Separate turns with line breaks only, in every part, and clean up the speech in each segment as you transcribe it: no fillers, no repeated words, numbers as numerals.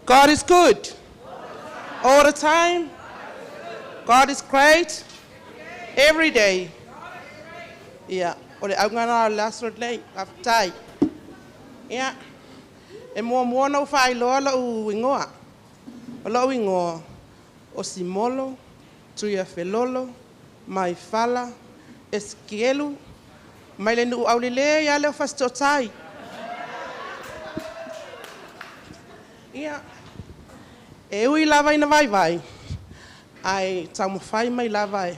God is good. All the time. God is great. Every day. Yeah. Ole aungana last day after. Yeah. E mo no fai lo u ingoa. Lo ingoa. O Simolo, tuia felolo, mai fala, Esikielu, mai le nu aulile ya le fastotai. Ia. E ui lava ina vai. Ai tamu fai mai lava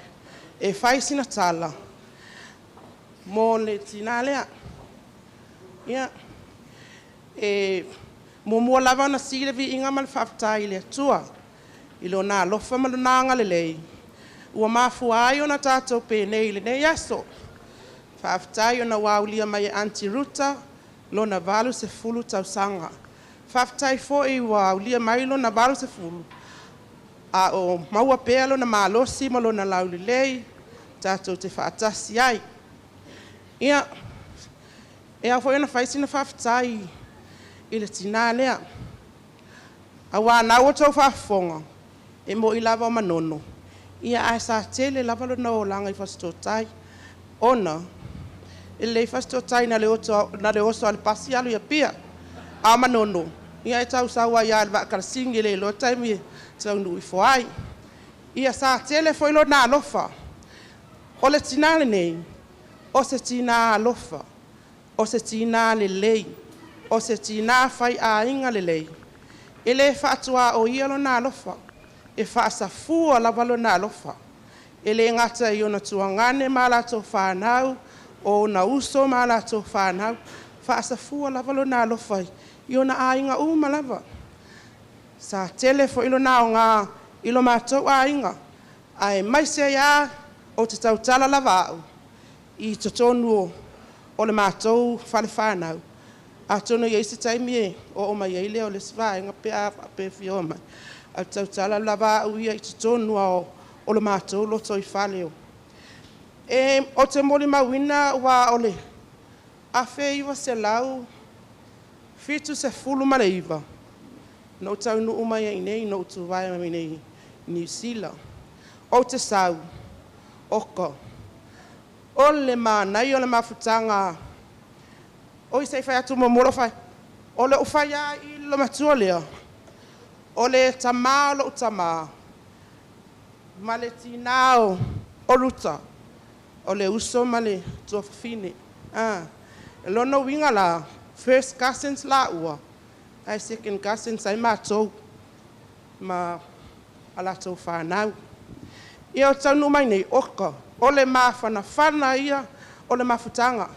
e fai sina tala. Mo le tina lea. Ia. E mo lava na sile vi inga mal faftai le tua. Ilo na lofa malunanga lelei. Ua mafuai o na tātou pēnei le nei aso. Whaaftai o na waulia mai anti Ruta, lo na valu se fulu tausaga. Whaaftai fo i waulia mai lo na valu se fulu. A o maua pēa lo na malosi ma lo na lauli lei, tātou te whaatasi ai. Ia, ea fo i na whaisina whaaftai i le tina lea. A wā nau o tau whaafonga. E mo i lava o manono. Ia ai sa tele lava lo na o langa i fastotai. Ona, e le fastotai na le oso ale pasi alu ia pia. A manono. Ia e tau saua ia alwa akarasingi le lo taimi tau nui foai. Ia sa tele foi lo na alofa. O le tinale nei. O se tina alofa. O se tina le lei. O se tina fai a inga le lei. E le whaatua o ia lo na alofa. E whaasafua lava lo na alofa. E le ngata i ona tuangane ma lato whanau, o na uso ma lato whanau, whaasafua lava lo na alofa i ona ainga uma lava. Sa tele fo ilo na o ngā ilo mātou ainga, ai mai se ia o te tautala lava au, i totonu o le mātou whale whanau. A tono i eisi taimi o mai eile o le sva, inga pe fio mai. A tautala lava au ia i tonu o le mātou loto i whaleo. E o te Molimau ina wa ole. A whea iwa se lau, fitu se fulu male iwa. No tau nu umai ai nei, no tu vai mai nei New Zealand. O te sau, oko. O le mānai o le mawhutanga. O i sei whai atu mo moro whai. O le uwhai a i lo matua lea. O le tamā lo tamā. Ma le tinao o Ruta. O le uso ma le tofine. E lono winga la. First cousins la ua. Ai second cousins ai mātou. Ma alatou whanau. Ia o tau nu mai nei oka. O le mawhana ia. O le mawhutanga.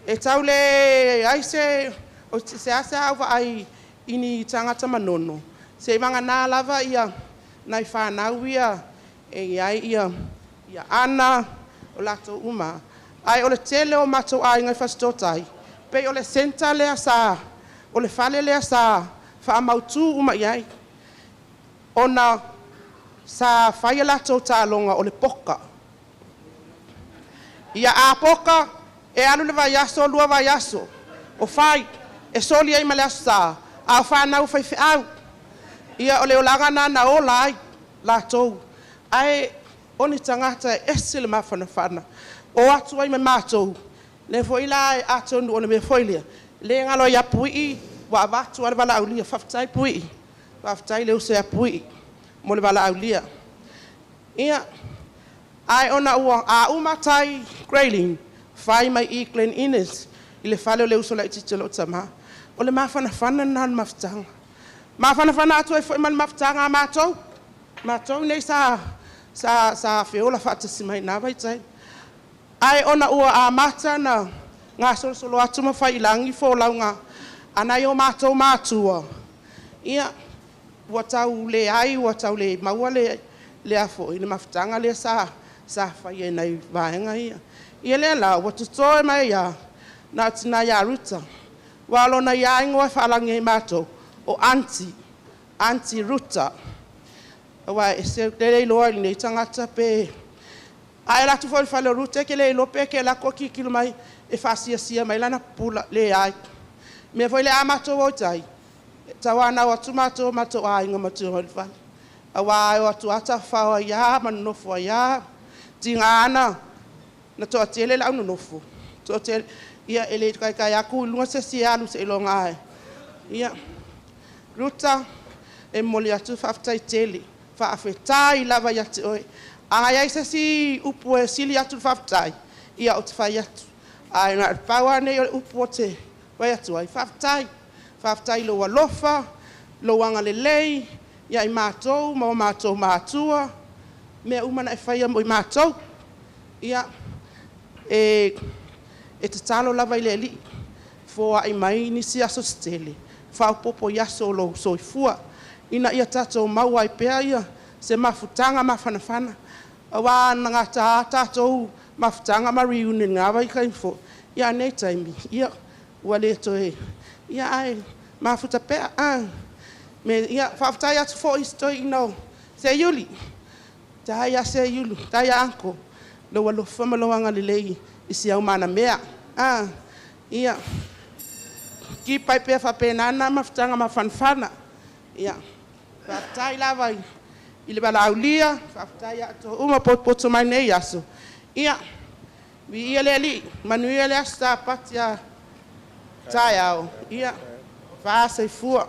E tau le aise. O se ase awa ai. Ini tangata manono. Se manga nā lava ia nai whanau ia e ai ia ana o lato uma. Ai o le tele o matou ai ngai fastotai. Pei o le senta lea sa, o le fale lea sa, whaamautu uma iai. Ona sa whaia lato tālonga o le poka. Ia a poka e alu le vai aso, lua vai aso. O whai e soli ai male aso sa. A whanau whai whiau. Ia o leo langana na o lai, la tau. Ai, oni tangata e ese le mawhana. O atu ai me mātou. Le fo ila ai atonu o le me foilia. Le ngalo ia pui, wa watu ale wala aulia, whaftai pui. Whaftai leo se a pui, mo le wala aulia. Ia, ai ona ua a umatai grailing, whai mai I Glen Innes, I le whale o leo so la ititelo tama. O le mawhana na mawhtanga. Mawhana atu e fo iman mawhtanga mātou. Mātou nei sa whiola whaatasi mai nā waitai. Ai ona ua a mata na ngā solosolo atu mawhai ilangi fo launga. Anai o mātou mātua. Ia, ua tau le ai, ua tau le maua le afo. I le mawhtanga le sa whai e nei vaenga ia. Ia le la, ua tutoe mai ia. Nā tina ia Ruta. Walo na ia ingoa whalangi e mātou. O anti Ruta. Awa e se lelei loa i nei tangata pe. Ai latu fo whale Ruta ke lei lope ke la koki kilu mai e whasia mai lana pula le ai. Me foi le a mātou o tai. tawana o tumato mato ainga mato holfal awa o tu ata fa ya manofo ya tingana na to tele la nofo to tele ia ele kai aku lunga se sialu se longa ia Ruta e moli atu faftai tele fa afetai lava ya te oi ai ai se si upu e sili atu faftai ia o te fai atu ai na pawa ne upu te vai atu ai faftai lo alofa lo anga lelei ia i mātou mātua mea umana e whaia mo i mātou ia e te talo lava i leli fōa i mai nisi aso stele whaupopo i aso lo soifua ina ia tātou maua i pēa ia se mafutanga mafanafana awa nga tātou mafutanga ma reunion ngawa i kainfo ia nei taimi ia wale to e ia ai mafuta pēa me ia whaftai atu fo istoi no Seiuli taia Seiulu taia anko lo walo famaloanga lelei isi au mana mea ia ki pai pe fa penana maftanga mafanfana ia whaftai lava i le bala aulia whaftai atu uma poto mai nei aso ia vi ia leli manuia le asta patia taia ia fa se fua